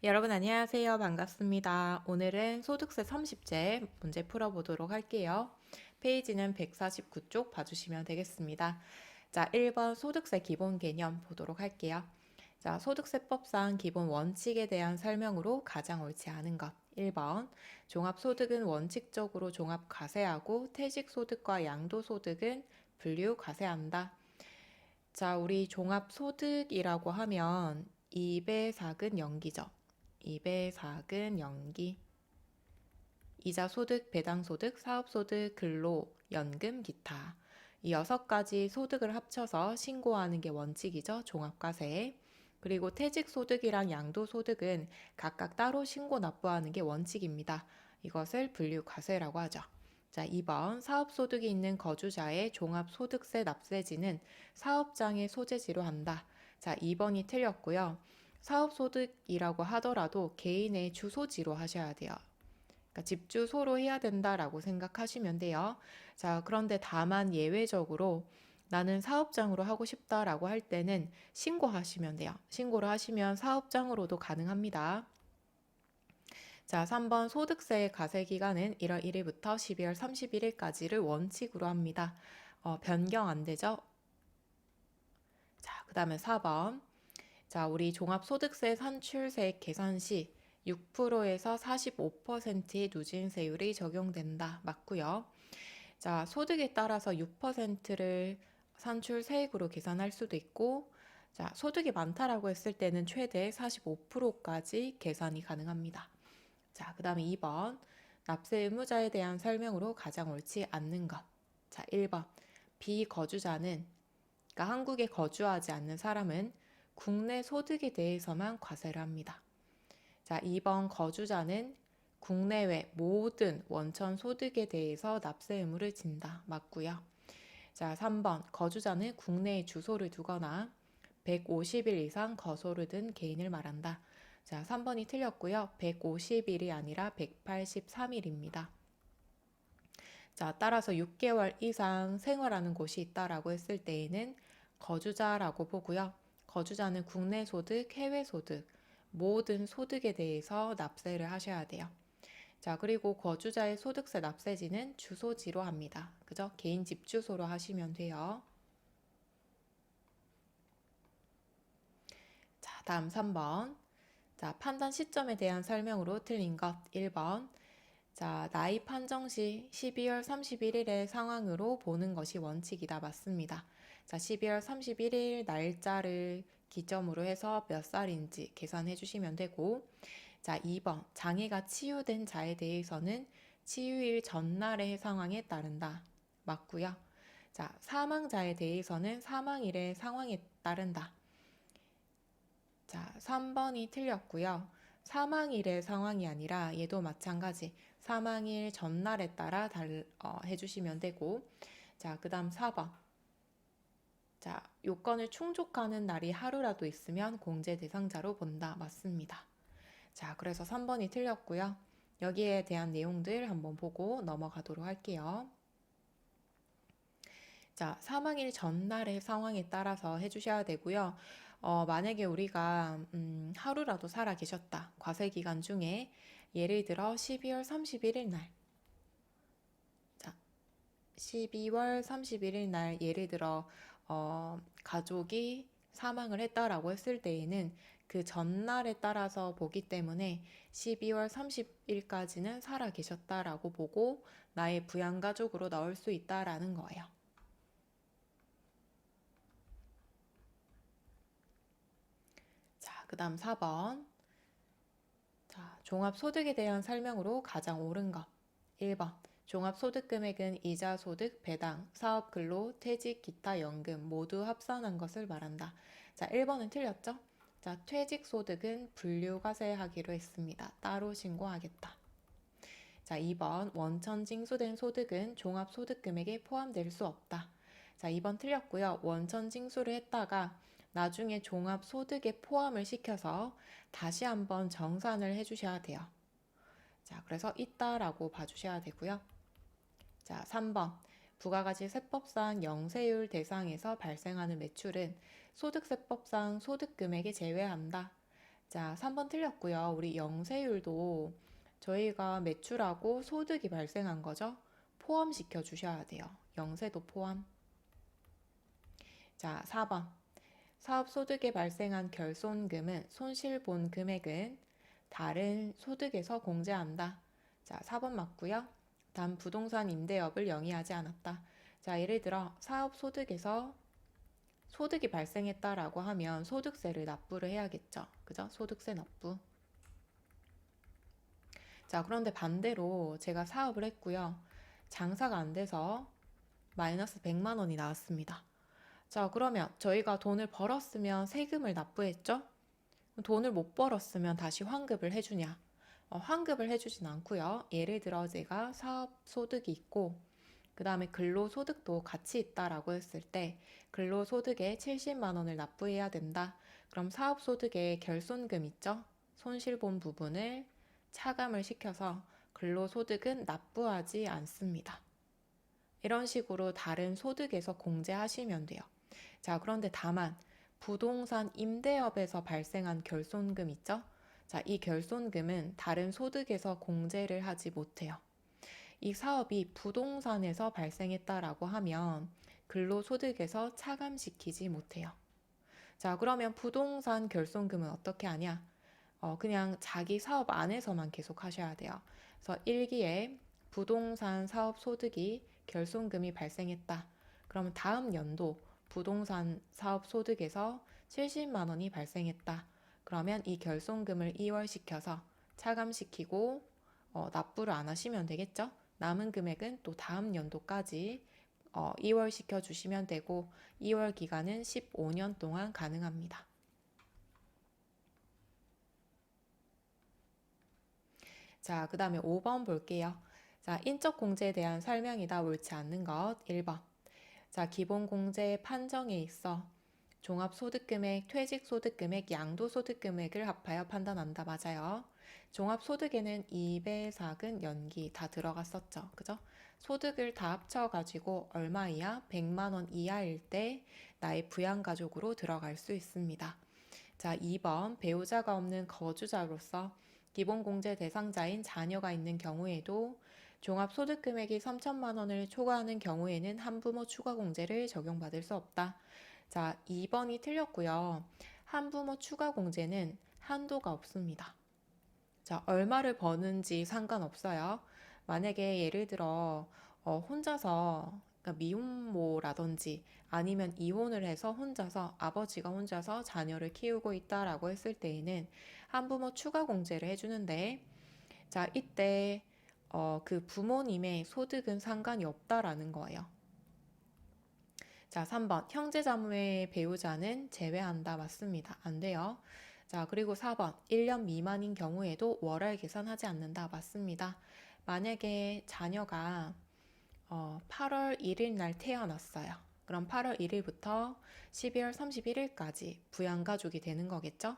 여러분 안녕하세요. 반갑습니다. 오늘은 소득세 30제 문제 풀어보도록 할게요. 페이지는 149쪽 봐주시면 되겠습니다. 자, 1번 소득세 기본 개념 보도록 할게요. 자, 소득세법상 기본 원칙에 대한 설명으로 가장 옳지 않은 것. 1번, 종합소득은 원칙적으로 종합과세하고 퇴직소득과 양도소득은 분류과세한다. 자, 우리 종합소득이라고 하면 2배 사근 연기죠. 2배 사근 연기. 이자소득, 배당소득, 사업소득, 근로, 연금, 기타. 이 6가지 소득을 합쳐서 신고하는 게 원칙이죠. 종합과세. 그리고 퇴직소득이랑 양도소득은 각각 따로 신고 납부하는 게 원칙입니다. 이것을 분류과세라고 하죠. 자, 2번 사업소득이 있는 거주자의 종합소득세 납세지는 사업장의 소재지로 한다. 자, 2번이 틀렸고요. 사업소득이라고 하더라도 개인의 주소지로 하셔야 돼요. 그러니까 집 주소로 해야 된다라고 생각하시면 돼요. 자, 그런데 다만 예외적으로 나는 사업장으로 하고 싶다라고 할 때는 신고하시면 돼요. 신고를 하시면 사업장으로도 가능합니다. 자, 3번 소득세 과세 기간은 1월 1일부터 12월 31일까지를 원칙으로 합니다. 변경 안 되죠? 자, 그 다음에 4번. 자, 우리 종합소득세 산출세액 계산 시 6%에서 45%의 누진세율이 적용된다. 맞고요. 자, 소득에 따라서 6%를 산출세액으로 계산할 수도 있고, 자, 소득이 많다라고 했을 때는 최대 45%까지 계산이 가능합니다. 자, 그 다음에 2번. 납세 의무자에 대한 설명으로 가장 옳지 않는 것. 자, 1번. 비거주자는, 그러니까 한국에 거주하지 않는 사람은 국내 소득에 대해서만 과세를 합니다. 자, 2번 거주자는 국내외 모든 원천 소득에 대해서 납세 의무를 진다. 맞고요. 자, 3번 거주자는 국내에 주소를 두거나 150일 이상 거소를 둔 개인을 말한다. 자, 3번이 틀렸고요. 150일이 아니라 183일입니다. 자, 따라서 6개월 이상 생활하는 곳이 있다라고 했을 때에는 거주자라고 보고요. 거주자는 국내 소득, 해외 소득, 모든 소득에 대해서 납세를 하셔야 돼요. 자, 그리고 거주자의 소득세 납세지는 주소지로 합니다. 그죠? 개인 집 주소로 하시면 돼요. 자, 다음 3번. 자, 판단 시점에 대한 설명으로 틀린 것 1번. 자, 나이 판정 시 12월 31일의 상황으로 보는 것이 원칙이다. 맞습니다. 자, 12월 31일 날짜를 기점으로 해서 몇 살인지 계산해 주시면 되고, 자, 2번. 장애가 치유된 자에 대해서는 치유일 전날의 상황에 따른다. 맞고요. 자, 사망자에 대해서는 사망일의 상황에 따른다. 자, 3번이 틀렸고요. 사망일의 상황이 아니라 얘도 마찬가지. 사망일 전날에 따라 해주시면 되고, 자, 그 다음 4번. 자, 요건을 충족하는 날이 하루라도 있으면 공제 대상자로 본다. 맞습니다. 자, 그래서 3번이 틀렸고요. 여기에 대한 내용들 한번 보고 넘어가도록 할게요. 자, 사망일 전날의 상황에 따라서 해주셔야 되고요. 만약에 우리가 하루라도 살아 계셨다. 과세 기간 중에 예를 들어 12월 31일 날. 자, 12월 31일 날 예를 들어 가족이 사망을 했다라고 했을 때에는 그 전날에 따라서 보기 때문에 12월 30일까지는 살아 계셨다라고 보고 나의 부양가족으로 넣을 수 있다라는 거예요. 자, 그 다음 4번. 자, 종합소득에 대한 설명으로 가장 옳은 것. 1번. 종합소득금액은 이자, 소득, 배당, 사업, 근로, 퇴직, 기타, 연금 모두 합산한 것을 말한다. 자, 1번은 틀렸죠? 자, 퇴직소득은 분류과세하기로 했습니다. 따로 신고하겠다. 자, 2번. 원천 징수된 소득은 종합소득금액에 포함될 수 없다. 자, 2번 틀렸고요. 원천 징수를 했다가 나중에 종합소득에 포함을 시켜서 다시 한번 정산을 해주셔야 돼요. 자, 그래서 있다라고 봐주셔야 되고요. 자, 3번. 부가가치세법상 영세율 대상에서 발생하는 매출은 소득세법상 소득금액에 제외한다. 자, 3번 틀렸고요. 우리 영세율도 저희가 매출하고 소득이 발생한 거죠. 포함시켜 주셔야 돼요. 영세도 포함. 자, 4번. 사업 소득에 발생한 결손금은 손실 본 금액은 다른 소득에서 공제한다. 자, 4번 맞고요. 단 부동산 임대업을 영위하지 않았다. 자, 예를 들어 사업 소득에서 소득이 발생했다라고 하면 소득세를 납부를 해야겠죠. 그죠? 소득세 납부. 자, 그런데 반대로 제가 사업을 했고요. 장사가 안 돼서 마이너스 100만 원이 나왔습니다. 자, 그러면 저희가 돈을 벌었으면 세금을 납부했죠? 돈을 못 벌었으면 다시 환급을 해주냐? 환급을 해주진 않고요. 예를 들어 제가 사업 소득이 있고 그 다음에 근로소득도 같이 있다라고 했을 때 근로소득에 70만 원을 납부해야 된다. 그럼 사업소득에 결손금 있죠? 손실본 부분을 차감을 시켜서 근로소득은 납부하지 않습니다. 이런 식으로 다른 소득에서 공제하시면 돼요. 자, 그런데 다만 부동산 임대업에서 발생한 결손금 있죠? 자, 이 결손금은 다른 소득에서 공제를 하지 못해요. 이 사업이 부동산에서 발생했다라고 하면 근로소득에서 차감시키지 못해요. 자, 그러면 부동산 결손금은 어떻게 하냐? 그냥 자기 사업 안에서만 계속 하셔야 돼요. 그래서 1기에 부동산 사업 소득이 결손금이 발생했다. 그러면 다음 연도 부동산 사업 소득에서 70만 원이 발생했다. 그러면 이 결손금을 이월시켜서 차감시키고 납부를 안 하시면 되겠죠? 남은 금액은 또 다음 연도까지 이월시켜 주시면 되고 2월 기간은 15년 동안 가능합니다. 자, 그 다음에 5번 볼게요. 자, 인적 공제에 대한 설명이다 옳지 않는 것 1번. 자, 기본 공제 판정에 있어 종합소득금액, 퇴직소득금액, 양도소득금액을 합하여 판단한다. 맞아요. 종합소득에는 2배삭은 연기 다 들어갔었죠. 그죠? 소득을 다 합쳐가지고 얼마 이하? 100만 원 이하일 때 나의 부양가족으로 들어갈 수 있습니다. 자, 2번 배우자가 없는 거주자로서 기본공제 대상자인 자녀가 있는 경우에도 종합소득금액이 3천만 원을 초과하는 경우에는 한부모 추가공제를 적용받을 수 없다. 자, 2번이 틀렸고요. 한부모 추가공제는 한도가 없습니다. 자, 얼마를 버는지 상관없어요. 만약에 예를 들어 혼자서 그러니까 미혼모라든지 아니면 이혼을 해서 혼자서 아버지가 혼자서 자녀를 키우고 있다라고 했을 때에는 한부모 추가 공제를 해주는데 자, 이때 그 부모님의 소득은 상관이 없다라는 거예요. 자, 3번 형제자매의 배우자는 제외한다. 맞습니다. 안 돼요. 자, 그리고 4번 1년 미만인 경우에도 월할 계산하지 않는다. 맞습니다. 만약에 자녀가 8월 1일 날 태어났어요. 그럼 8월 1일부터 12월 31일까지 부양가족이 되는 거겠죠?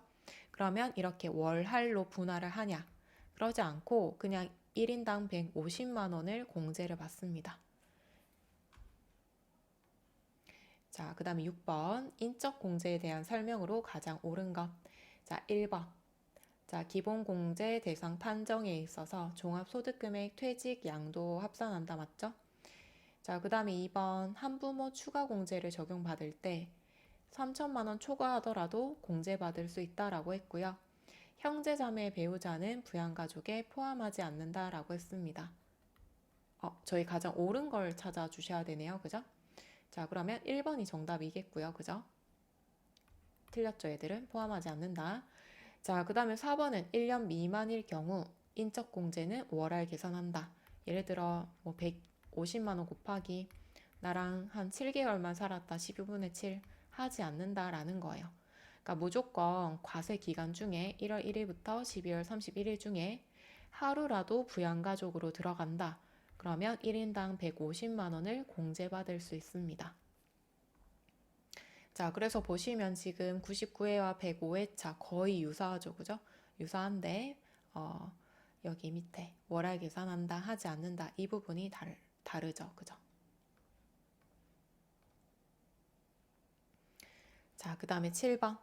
그러면 이렇게 월할로 분할을 하냐? 그러지 않고 그냥 1인당 150만 원을 공제를 받습니다. 자, 그 다음에 6번 인적 공제에 대한 설명으로 가장 옳은 것. 자, 1번. 자, 기본공제 대상 판정에 있어서 종합소득금액, 퇴직, 양도 합산한다. 맞죠? 자, 그 다음에 2번 한부모 추가공제를 적용받을 때 3천만 원 초과하더라도 공제받을 수 있다라고 했고요. 형제자매 배우자는 부양가족에 포함하지 않는다라고 했습니다. 저희 가장 옳은 걸 찾아주셔야 되네요. 그죠? 자, 그러면 1번이 정답이겠고요. 그죠? 틀렸죠, 얘들은? 포함하지 않는다. 자, 그 다음에 4번은 1년 미만일 경우 인적공제는 월할 계산한다. 예를 들어 뭐 150만 원 곱하기 나랑 한 7개월만 살았다 12분의 7 하지 않는다라는 거예요. 그러니까 무조건 과세 기간 중에 1월 1일부터 12월 31일 중에 하루라도 부양가족으로 들어간다. 그러면 1인당 150만 원을 공제받을 수 있습니다. 자, 그래서 보시면 지금 99회와 105회 차 거의 유사하죠. 그죠? 유사한데 여기 밑에 월할 계산한다 하지 않는다 이 부분이 다르죠. 그죠? 자, 그 다음에 7번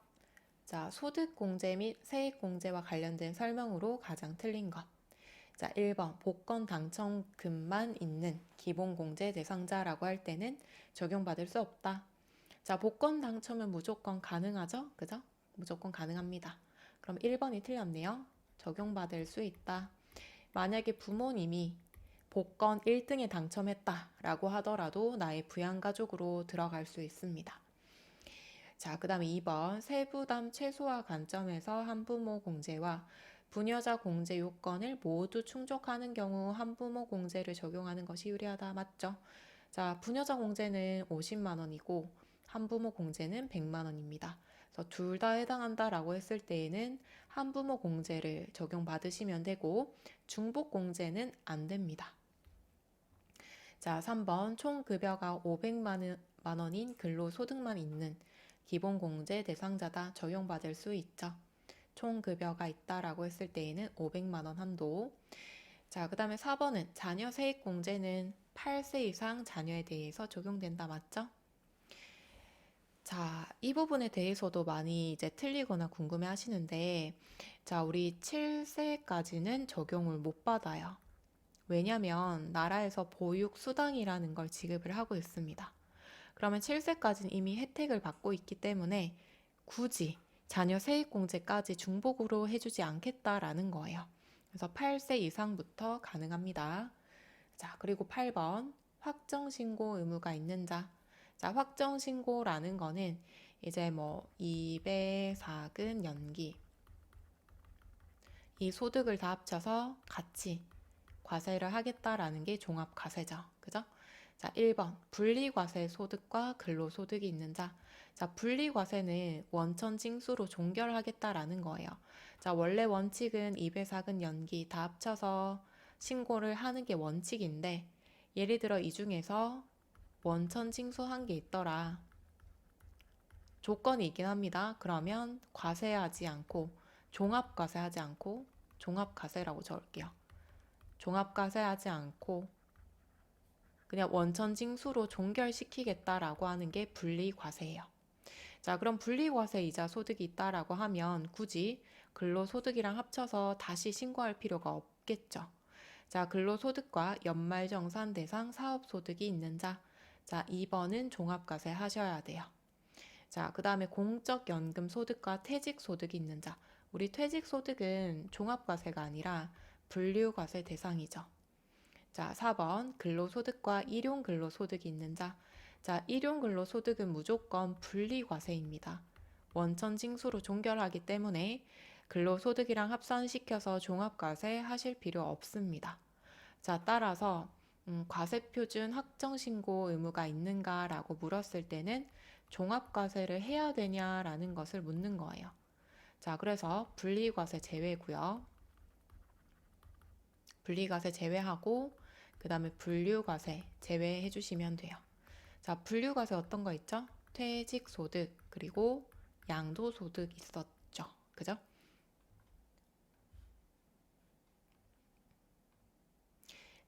자, 소득공제 및 세액공제와 관련된 설명으로 가장 틀린 것. 자, 1번 복권 당첨금만 있는 기본공제 대상자라고 할 때는 적용받을 수 없다. 자, 복권 당첨은 무조건 가능하죠? 그죠? 무조건 가능합니다. 그럼 1번이 틀렸네요. 적용받을 수 있다. 만약에 부모님이 복권 1등에 당첨했다라고 하더라도 나의 부양가족으로 들어갈 수 있습니다. 자, 그 다음에 2번 세부담 최소화 관점에서 한부모 공제와 부녀자 공제 요건을 모두 충족하는 경우 한부모 공제를 적용하는 것이 유리하다. 맞죠? 자, 부녀자 공제는 50만 원이고 한부모 공제는 100만 원입니다. 그래서 둘 다 해당한다라고 했을 때에는 한부모 공제를 적용받으시면 되고 중복 공제는 안 됩니다. 자, 3번 총 급여가 500만 원인 근로소득만 있는 기본공제 대상자다. 적용받을 수 있죠. 총 급여가 있다라고 했을 때에는 500만 원 한도. 자, 그 다음에 4번은 자녀 세액공제는 8세 이상 자녀에 대해서 적용된다. 맞죠? 자, 이 부분에 대해서도 많이 이제 틀리거나 궁금해 하시는데, 자, 우리 7세까지는 적용을 못 받아요. 왜냐면 나라에서 보육수당이라는 걸 지급을 하고 있습니다. 그러면 7세까지는 이미 혜택을 받고 있기 때문에 굳이 자녀 세액공제까지 중복으로 해주지 않겠다라는 거예요. 그래서 8세 이상부터 가능합니다. 자, 그리고 8번 확정신고 의무가 있는 자. 자, 확정신고라는 거는 이제 뭐 2배, 4근, 연기 이 소득을 다 합쳐서 같이 과세를 하겠다라는 게 종합과세죠. 그죠? 자, 1번 분리과세 소득과 근로소득이 있는 자. 자, 분리과세는 원천 징수로 종결하겠다라는 거예요. 자, 원래 원칙은 2배4근 연기 다 합쳐서 신고를 하는 게 원칙인데 예를 들어 이 중에서 원천 징수한 게 있더라. 조건이 있긴 합니다. 그러면 과세하지 않고 종합과세하지 않고 종합과세라고 적을게요. 종합과세하지 않고 그냥 원천징수로 종결시키겠다라고 하는 게 분리과세예요. 자, 그럼 분리과세이자 소득이 있다라고 하면 굳이 근로소득이랑 합쳐서 다시 신고할 필요가 없겠죠. 자, 근로소득과 연말정산 대상 사업소득이 있는 자. 자, 2번은 종합과세 하셔야 돼요. 자, 그 다음에 공적연금 소득과 퇴직소득이 있는 자. 우리 퇴직소득은 종합과세가 아니라 분류과세 대상이죠. 자, 4번 근로소득과 일용근로소득이 있는 자. 자, 일용근로소득은 무조건 분리과세입니다. 원천징수로 종결하기 때문에 근로소득이랑 합산시켜서 종합과세 하실 필요 없습니다. 자, 따라서 과세표준 확정신고 의무가 있는가라고 물었을 때는 종합과세를 해야 되냐라는 것을 묻는 거예요. 자, 그래서 분리과세 제외고요. 분리과세 제외하고 그 다음에 분류과세 제외해 주시면 돼요. 자, 분류과세 어떤 거 있죠? 퇴직소득 그리고 양도소득 있었죠. 그죠?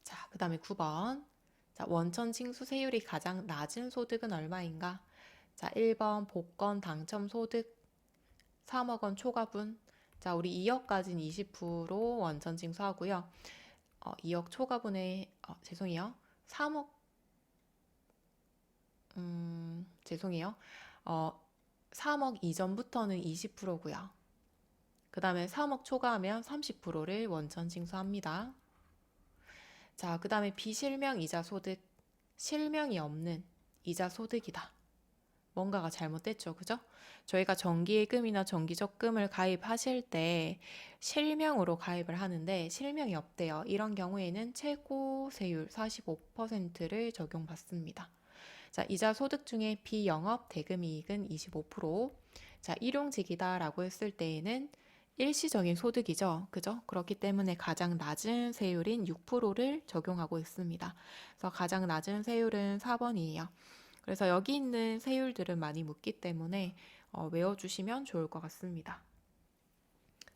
자, 그 다음에 9번. 자, 원천 징수세율이 가장 낮은 소득은 얼마인가? 자, 1번 복권 당첨 소득 3억 원 초과분. 자, 우리 2억까지는 20% 원천 징수하고요. 2억 초과분에 죄송해요. 3억 죄송해요. 3억 이전부터는 20%고요. 그 다음에 3억 초과하면 30%를 원천 징수합니다. 자, 그 다음에 비실명 이자 소득, 실명이 없는 이자 소득이다. 뭔가가 잘못됐죠, 그죠? 저희가 정기예금이나 정기적금을 가입하실 때 실명으로 가입을 하는데 실명이 없대요. 이런 경우에는 최고 세율 45%를 적용받습니다. 자, 이자 소득 중에 비영업 대금이익은 25%. 자, 일용직이다라고 했을 때에는 일시적인 소득이죠. 그죠? 그렇기 때문에 가장 낮은 세율인 6%를 적용하고 있습니다. 그래서 가장 낮은 세율은 4번이에요. 그래서 여기 있는 세율들은 많이 묻기 때문에 외워주시면 좋을 것 같습니다.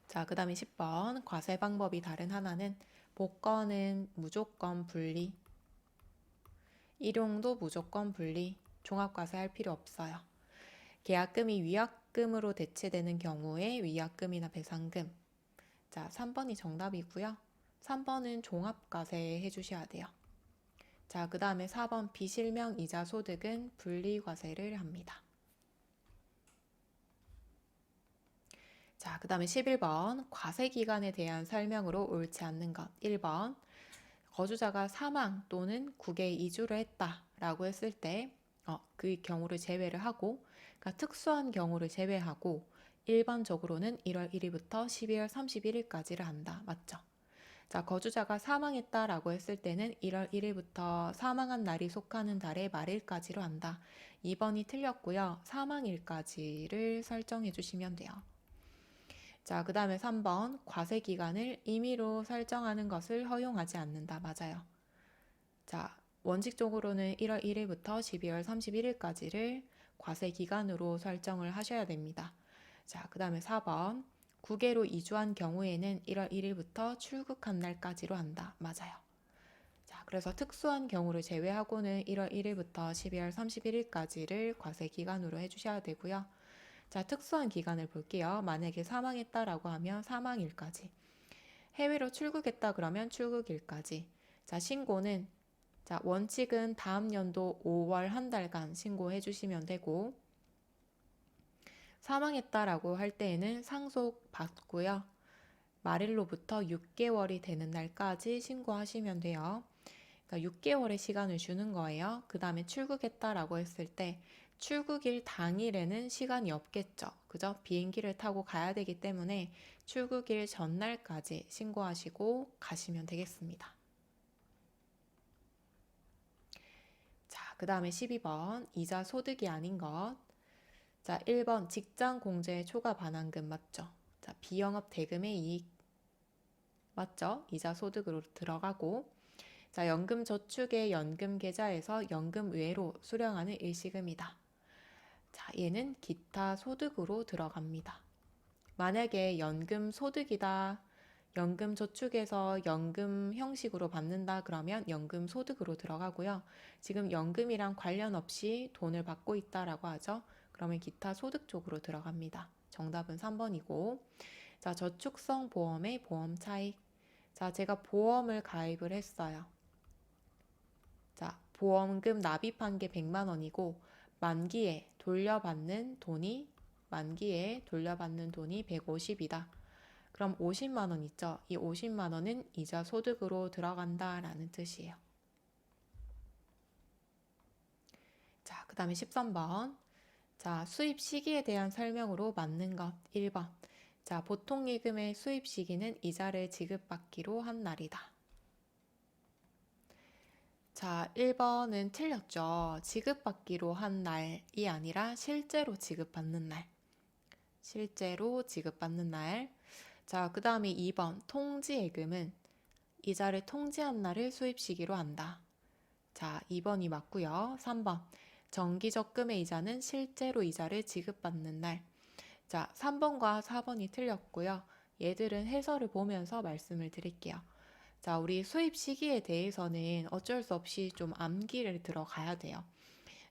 자, 그 다음에 10번 과세 방법이 다른 하나는 복권은 무조건 분리, 일용도 무조건 분리, 종합과세 할 필요 없어요. 계약금이 위약금으로 대체되는 경우에 위약금이나 배상금. 자, 3번이 정답이고요. 3번은 종합과세 해주셔야 돼요. 자, 그 다음에 4번 비실명 이자 소득은 분리과세를 합니다. 자, 그 다음에 11번 과세기간에 대한 설명으로 옳지 않는 것. 1번 거주자가 사망 또는 국외 이주를 했다라고 했을 때 그 경우를 제외를 하고, 그러니까 특수한 경우를 제외하고 일반적으로는 1월 1일부터 12월 31일까지를 한다. 맞죠? 자, 거주자가 사망했다라고 했을 때는 1월 1일부터 사망한 날이 속하는 달의 말일까지로 한다. 2번이 틀렸고요. 사망일까지를 설정해 주시면 돼요. 자, 그 다음에 3번 과세기간을 임의로 설정하는 것을 허용하지 않는다. 맞아요. 자, 원칙적으로는 1월 1일부터 12월 31일까지를 과세기간으로 설정을 하셔야 됩니다. 자, 그 다음에 4번 국외로 이주한 경우에는 1월 1일부터 출국한 날까지로 한다. 맞아요. 자, 그래서 특수한 경우를 제외하고는 1월 1일부터 12월 31일까지를 과세기간으로 해주셔야 되고요. 자, 특수한 기간을 볼게요. 만약에 사망했다라고 하면 사망일까지, 해외로 출국했다 그러면 출국일까지. 자, 신고는 자, 원칙은 다음 연도 5월 한 달간 신고해 주시면 되고, 사망했다라고 할 때에는 상속받고요. 말일로부터 6개월이 되는 날까지 신고하시면 돼요. 그러니까 6개월의 시간을 주는 거예요. 그 다음에 출국했다라고 했을 때 출국일 당일에는 시간이 없겠죠. 그죠? 비행기를 타고 가야 되기 때문에 출국일 전날까지 신고하시고 가시면 되겠습니다. 자, 그 다음에 12번 이자 소득이 아닌 것. 자, 1번 직장 공제 초과 반환금 맞죠? 자, 비영업 대금의 이익 맞죠? 이자 소득으로 들어가고, 자, 연금 저축의 연금 계좌에서 연금 외로 수령하는 일시금이다. 자, 얘는 기타 소득으로 들어갑니다. 만약에 연금 소득이다, 연금 저축에서 연금 형식으로 받는다 그러면 연금 소득으로 들어가고요. 지금 연금이랑 관련 없이 돈을 받고 있다라고 하죠. 그러면 기타 소득 쪽으로 들어갑니다. 정답은 3번이고, 자, 저축성 보험의 보험 차익. 자, 제가 보험을 가입을 했어요. 자, 보험금 납입한 게 100만 원이고 만기에 돌려받는 돈이 150이다. 그럼 50만 원 있죠? 이 50만 원은 이자 소득으로 들어간다라는 뜻이에요. 자, 그 다음에 13번. 자, 수입 시기에 대한 설명으로 맞는 것. 1번. 자, 보통 예금의 수입 시기는 이자를 지급받기로 한 날이다. 자, 1번은 틀렸죠. 지급받기로 한 날이 아니라 실제로 지급받는 날. 실제로 지급받는 날. 자, 그 다음에 2번 통지예금은 이자를 통지한 날을 수입 시기로 한다. 자, 2번이 맞고요. 3번 정기적금의 이자는 실제로 이자를 지급받는 날. 자, 3번과 4번이 틀렸고요. 얘들은 해설을 보면서 말씀을 드릴게요. 자, 우리 수입 시기에 대해서는 어쩔 수 없이 좀 암기를 들어가야 돼요.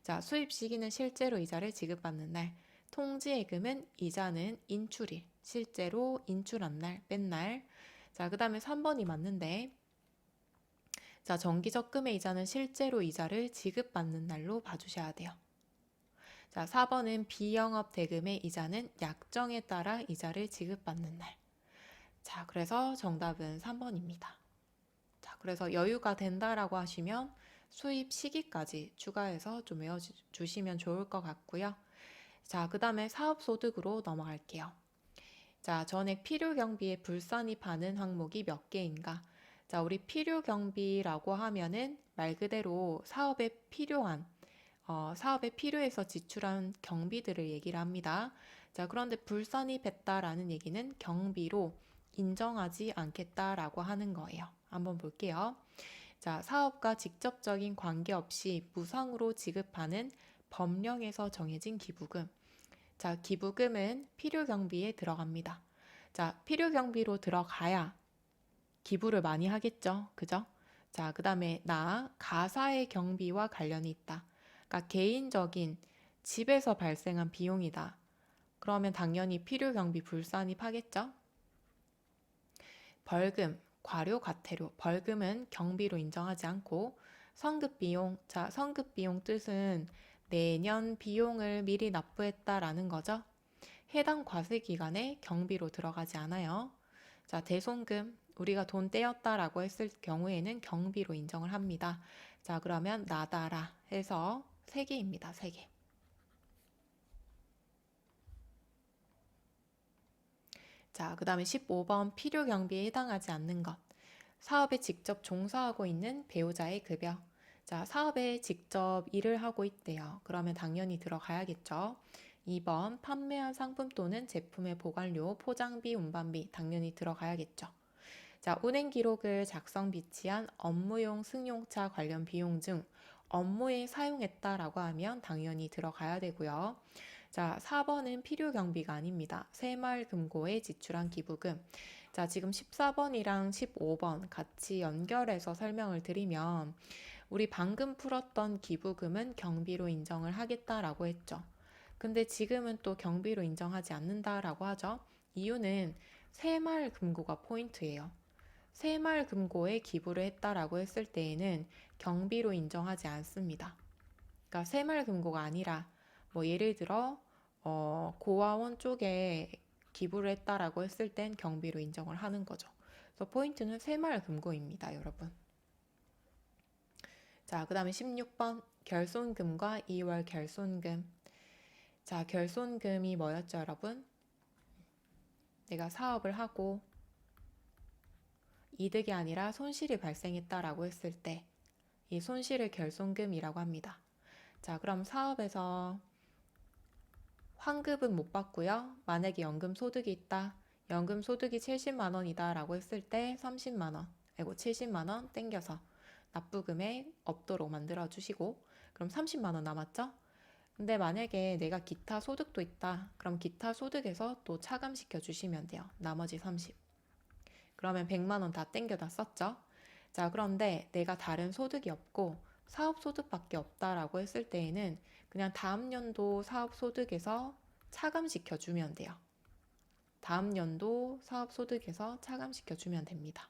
자, 수입 시기는 실제로 이자를 지급받는 날, 통지예금은 이자는 인출일, 실제로 인출한 날, 뺀 날. 자, 그 다음에 3번이 맞는데, 자, 정기적금의 이자는 실제로 이자를 지급받는 날로 봐주셔야 돼요. 자, 4번은 비영업 대금의 이자는 약정에 따라 이자를 지급받는 날. 자, 그래서 정답은 3번입니다. 자, 그래서 여유가 된다라고 하시면 수입 시기까지 추가해서 좀 외워주시면 좋을 것 같고요. 자, 그 다음에 사업소득으로 넘어갈게요. 자, 전액 필요경비에 불산입하는 항목이 몇 개인가? 자, 우리 필요경비라고 하면은 말 그대로 사업에 필요한, 사업에 필요해서 지출한 경비들을 얘기를 합니다. 자, 그런데 불산입했다라는 얘기는 경비로 인정하지 않겠다라고 하는 거예요. 한번 볼게요. 자, 사업과 직접적인 관계없이 무상으로 지급하는 법령에서 정해진 기부금. 자, 기부금은 필요경비에 들어갑니다. 자, 필요경비로 들어가야 기부를 많이 하겠죠. 그죠? 자, 그 다음에 가사의 경비와 관련이 있다. 그러니까 개인적인 집에서 발생한 비용이다. 그러면 당연히 필요경비 불산입하겠죠? 벌금, 과료, 과태료. 벌금은 경비로 인정하지 않고 성급비용, 자, 성급비용 뜻은 내년 비용을 미리 납부했다라는 거죠. 해당 과세 기간에 경비로 들어가지 않아요. 자, 대손금, 우리가 돈 떼었다라고 했을 경우에는 경비로 인정을 합니다. 자, 그러면 나다라 해서 3개입니다. 3개. 자, 그 다음에 15번 필요 경비에 해당하지 않는 것. 사업에 직접 종사하고 있는 배우자의 급여. 자, 사업에 직접 일을 하고 있대요. 그러면 당연히 들어가야겠죠. 2번 판매한 상품 또는 제품의 보관료, 포장비, 운반비 당연히 들어가야겠죠. 자, 운행 기록을 작성 비치한 업무용 승용차 관련 비용 중 업무에 사용했다라고 하면 당연히 들어가야 되고요. 자, 4번은 필요 경비가 아닙니다. 새마을금고에 지출한 기부금. 자, 지금 14번이랑 15번 같이 연결해서 설명을 드리면 우리 방금 풀었던 기부금은 경비로 인정을 하겠다라고 했죠. 근데 지금은 또 경비로 인정하지 않는다라고 하죠. 이유는 새마을금고가 포인트예요. 새마을금고에 기부를 했다라고 했을 때에는 경비로 인정하지 않습니다. 그러니까 새마을금고가 아니라 뭐 예를 들어 고아원 쪽에 기부를 했다라고 했을 땐 경비로 인정을 하는 거죠. 그래서 포인트는 새마을금고입니다, 여러분. 자, 그 다음에 16번 결손금과 2월 결손금. 자, 결손금이 뭐였죠, 여러분? 내가 사업을 하고 이득이 아니라 손실이 발생했다라고 했을 때 이 손실을 결손금이라고 합니다. 자, 그럼 사업에서 환급은 못 받고요. 만약에 연금 소득이 있다. 연금 소득이 70만 원이다 라고 했을 때 30만 원, 70만 원 땡겨서 납부금액 없도록 만들어 주시고, 그럼 30만 원 남았죠? 근데 만약에 내가 기타 소득도 있다. 그럼 기타 소득에서 또 차감시켜 주시면 돼요. 나머지 30. 그러면 100만 원 다 땡겨다 썼죠? 자, 그런데 내가 다른 소득이 없고 사업 소득밖에 없다라고 했을 때에는 그냥 다음 연도 사업 소득에서 차감시켜 주면 돼요. 다음 연도 사업 소득에서 차감시켜 주면 됩니다.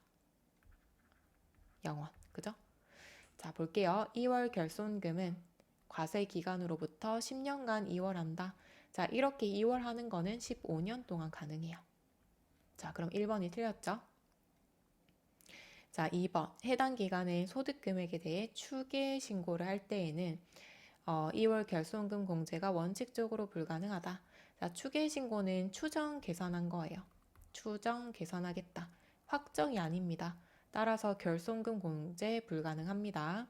0원, 그죠? 자, 볼게요. 2월 결손금은 과세 기간으로부터 10년간 2월 한다. 자, 이렇게 2월 하는 거는 15년 동안 가능해요. 자, 그럼 1번이 틀렸죠? 자, 2번 해당 기간의 소득 금액에 대해 추계 신고를 할 때에는 2월 결손금 공제가 원칙적으로 불가능하다. 자, 추계 신고는 추정 계산한 거예요. 추정 계산하겠다. 확정이 아닙니다. 따라서 결손금 공제 불가능합니다.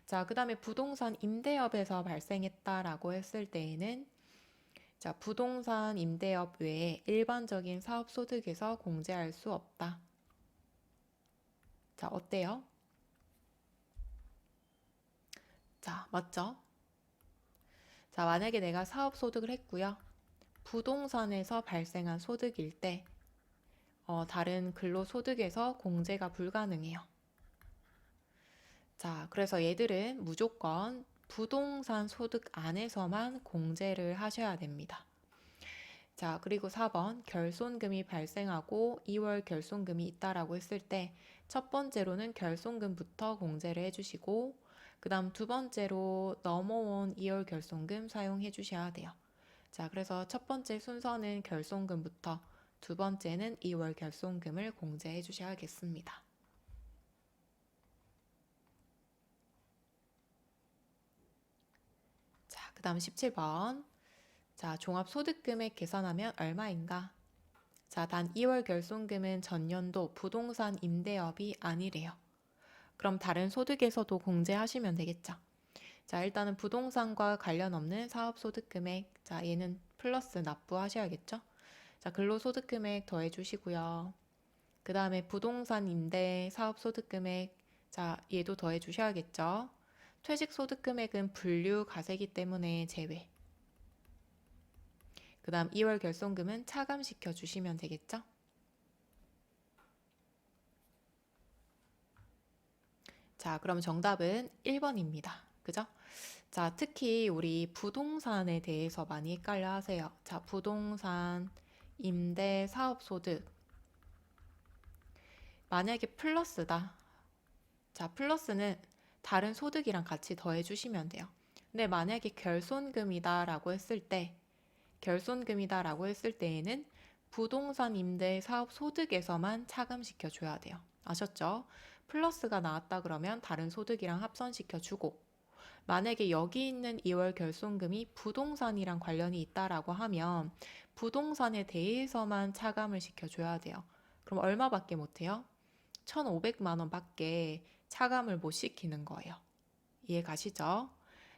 자, 그 다음에 부동산 임대업에서 발생했다라고 했을 때에는 자, 부동산 임대업 외에 일반적인 사업 소득에서 공제할 수 없다. 자, 어때요? 자, 맞죠? 자, 만약에 내가 사업 소득을 했고요. 부동산에서 발생한 소득일 때 다른 근로소득에서 공제가 불가능해요. 자, 그래서 얘들은 무조건 부동산 소득 안에서만 공제를 하셔야 됩니다. 자, 그리고 4번 결손금이 발생하고 2월 결손금이 있다라고 했을 때 첫 번째로는 결손금부터 공제를 해주시고 그 다음 두 번째로 넘어온 2월 결손금 사용해 주셔야 돼요. 자, 그래서 첫 번째 순서는 결손금부터 두 번째는 2월 결손금을 공제해 주셔야겠습니다. 자, 그 다음 17번. 자, 종합소득금액 계산하면 얼마인가? 자, 단 2월 결손금은 전년도 부동산 임대업이 아니래요. 그럼 다른 소득에서도 공제하시면 되겠죠. 자, 일단은 부동산과 관련 없는 사업소득금액. 자, 얘는 플러스 납부하셔야겠죠. 자, 근로소득금액 더해주시고요. 그 다음에 부동산 임대 사업소득금액. 자, 얘도 더해주셔야겠죠. 퇴직소득금액은 분류 가세기 때문에 제외. 그 다음 2월 결손금은 차감시켜 주시면 되겠죠? 자, 그럼 정답은 1번입니다. 그죠? 자, 특히 우리 부동산에 대해서 많이 헷갈려 하세요. 자, 부동산, 임대, 사업소득. 만약에 플러스다. 자, 플러스는 다른 소득이랑 같이 더해주시면 돼요. 근데 만약에 결손금이다라고 했을 때에는 부동산 임대 사업 소득에서만 차감시켜 줘야 돼요. 아셨죠? 플러스가 나왔다 그러면 다른 소득이랑 합산시켜 주고, 만약에 여기 있는 2월 결손금이 부동산이랑 관련이 있다라고 하면 부동산에 대해서만 차감을 시켜줘야 돼요. 그럼 얼마밖에 못해요? 1,500만 원밖에 차감을 못 시키는 거예요. 이해 가시죠?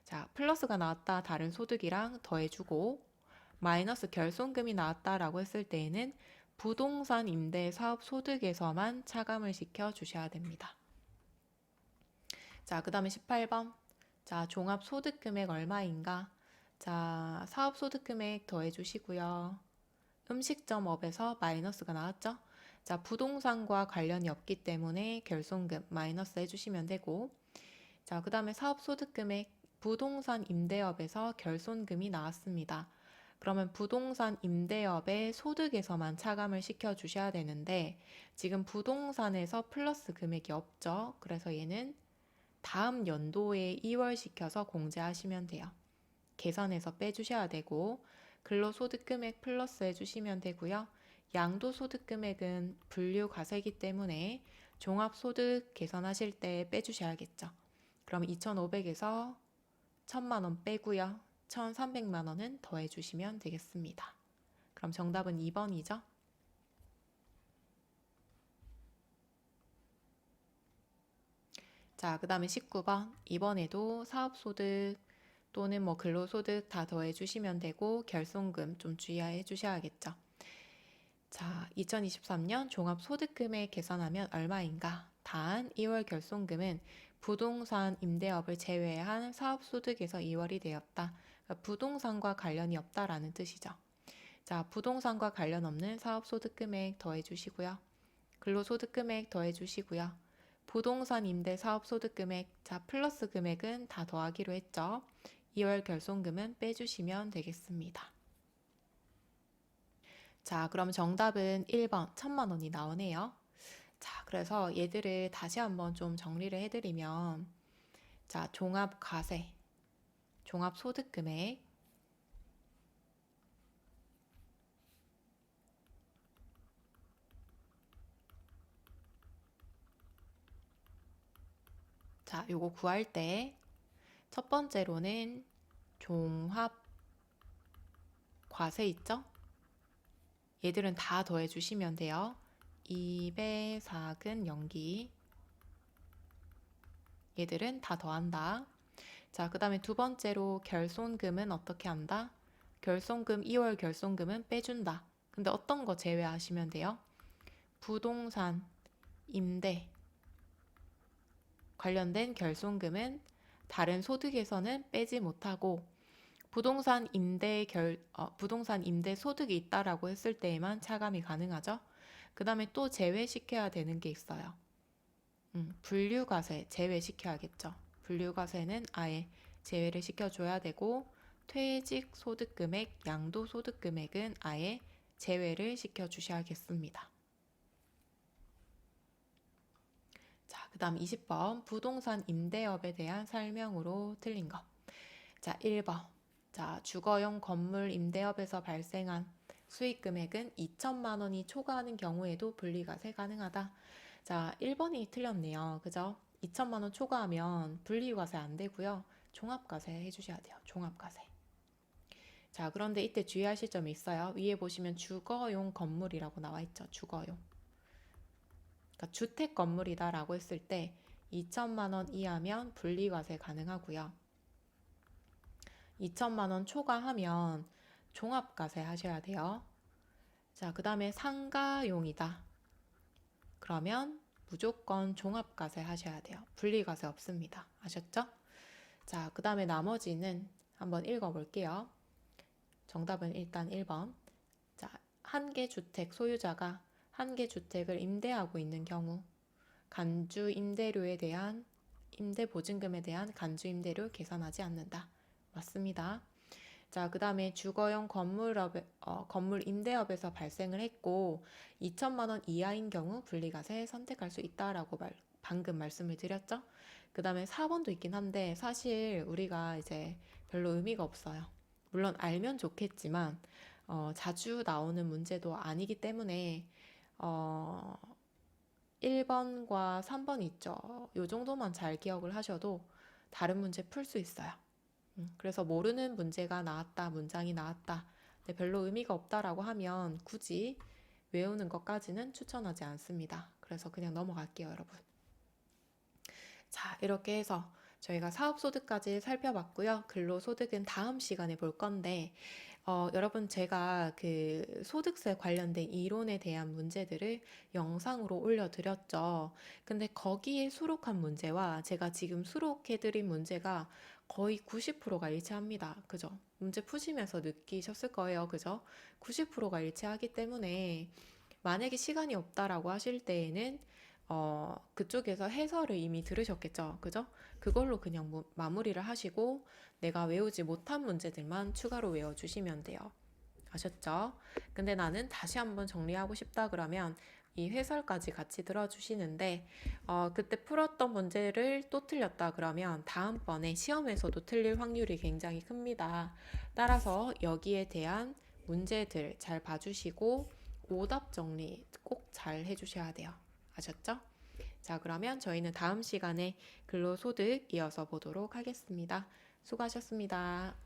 자, 플러스가 나왔다 다른 소득이랑 더해주고, 마이너스 결손금이 나왔다라고 했을 때에는 부동산 임대 사업 소득에서만 차감을 시켜 주셔야 됩니다. 자, 그 다음에 18번. 자, 종합소득금액 얼마인가? 자, 사업소득금액 더해주시고요. 음식점업에서 마이너스가 나왔죠? 자, 부동산과 관련이 없기 때문에 결손금 마이너스 해주시면 되고, 자, 그 다음에 사업소득금액 부동산 임대업에서 결손금이 나왔습니다. 그러면 부동산 임대업의 소득에서만 차감을 시켜주셔야 되는데, 지금 부동산에서 플러스 금액이 없죠? 그래서 얘는 다음 연도에 2월 시켜서 공제하시면 돼요. 계산해서 빼주셔야 되고, 근로소득금액 플러스 해주시면 되고요. 양도소득금액은 분류과세이기 때문에 종합소득 계산하실 때 빼주셔야겠죠. 그럼 2,500에서 1,000만 원 빼고요. 1,300만 원은 더해주시면 되겠습니다. 그럼 정답은 2번이죠. 자, 그 다음에 19번. 이번에도 사업소득 또는 뭐 근로소득 다 더해주시면 되고, 결손금 좀 주의해 주셔야겠죠. 자, 2023년 종합소득금액 계산하면 얼마인가? 단 2월 결손금은 부동산 임대업을 제외한 사업소득에서 2월이 되었다. 그러니까 부동산과 관련이 없다라는 뜻이죠. 자, 부동산과 관련 없는 사업소득금액 더해주시고요. 근로소득금액 더해주시고요. 부동산 임대 사업소득금액, 자, 플러스 금액은 다 더하기로 했죠. 2월 결손금은 빼주시면 되겠습니다. 자, 그럼 정답은 1번 1,000만 원이 나오네요. 자, 그래서 얘들을 다시 한번 좀 정리를 해드리면, 자, 종합과세, 종합소득금액, 자, 요거 구할 때 첫 번째로는 종합과세 있죠? 얘들은 다 더해주시면 돼요. 2배, 4근, 연기. 얘들은 다 더한다. 자, 그 다음에 두 번째로 결손금은 어떻게 한다? 결손금, 2월 결손금은 빼준다. 근데 어떤 거 제외하시면 돼요? 부동산, 임대 관련된 결손금은 다른 소득에서는 빼지 못하고, 부동산 임대 소득이 있다라고 했을 때에만 차감이 가능하죠. 그 다음에 또 제외시켜야 되는 게 있어요. 분류과세 제외시켜야겠죠. 분류과세는 아예 제외를 시켜줘야 되고, 퇴직소득금액, 양도소득금액은 아예 제외를 시켜주셔야겠습니다. 자, 그 다음 20번 부동산 임대업에 대한 설명으로 틀린 거. 자, 1번. 자, 주거용 건물 임대업에서 발생한 수익금액은 2천만 원이 초과하는 경우에도 분리과세 가능하다. 자, 1번이 틀렸네요. 그죠? 2천만 원 초과하면 분리과세 안 되고요. 종합과세 해주셔야 돼요. 종합과세. 자, 그런데 이때 주의하실 점이 있어요. 위에 보시면 주거용 건물이라고 나와 있죠. 주거용. 그러니까 주택 건물이다라고 했을 때 2천만 원 이하면 분리과세 가능하고요. 2천만 원 초과하면 종합과세 하셔야 돼요. 자, 그 다음에 상가용이다. 그러면 무조건 종합과세 하셔야 돼요. 분리과세 없습니다. 아셨죠? 자, 그 다음에 나머지는 한번 읽어볼게요. 정답은 일단 1번. 자, 한 개 주택 소유자가 한 개 주택을 임대하고 있는 경우 간주 임대료에 대한 임대보증금에 대한 간주임대료 계산하지 않는다. 맞습니다. 자, 그 다음에 주거용 건물 임대업에서 발생을 했고 2천만 원 이하인 경우 분리과세 선택할 수 있다라고 방금 말씀을 드렸죠. 그 다음에 4번도 있긴 한데 사실 우리가 이제 별로 의미가 없어요. 물론 알면 좋겠지만 자주 나오는 문제도 아니기 때문에 어, 1번과 3번 있죠. 요 정도만 잘 기억을 하셔도 다른 문제 풀 수 있어요. 그래서 모르는 문제가 나왔다, 문장이 나왔다, 근데 별로 의미가 없다라고 하면 굳이 외우는 것까지는 추천하지 않습니다. 그래서 그냥 넘어갈게요, 여러분. 자, 이렇게 해서 저희가 사업소득까지 살펴봤고요. 근로소득은 다음 시간에 볼 건데, 여러분 제가 그 소득세 관련된 이론에 대한 문제들을 영상으로 올려드렸죠. 근데 거기에 수록한 문제와 제가 지금 수록해드린 문제가 거의 90%가 일치합니다. 그죠? 문제 푸시면서 느끼셨을 거예요. 그죠? 90%가 일치하기 때문에 만약에 시간이 없다라고 하실 때에는 그쪽에서 해설을 이미 들으셨겠죠. 그죠? 그걸로 그냥 마무리를 하시고 내가 외우지 못한 문제들만 추가로 외워주시면 돼요. 아셨죠? 근데 나는 다시 한번 정리하고 싶다 그러면 이 해설까지 같이 들어주시는데 그때 풀었던 문제를 또 틀렸다 그러면 다음번에 시험에서도 틀릴 확률이 굉장히 큽니다. 따라서 여기에 대한 문제들 잘 봐주시고 오답 정리 꼭 잘 해주셔야 돼요. 아셨죠? 자, 그러면 저희는 다음 시간에 근로소득 이어서 보도록 하겠습니다. 수고하셨습니다.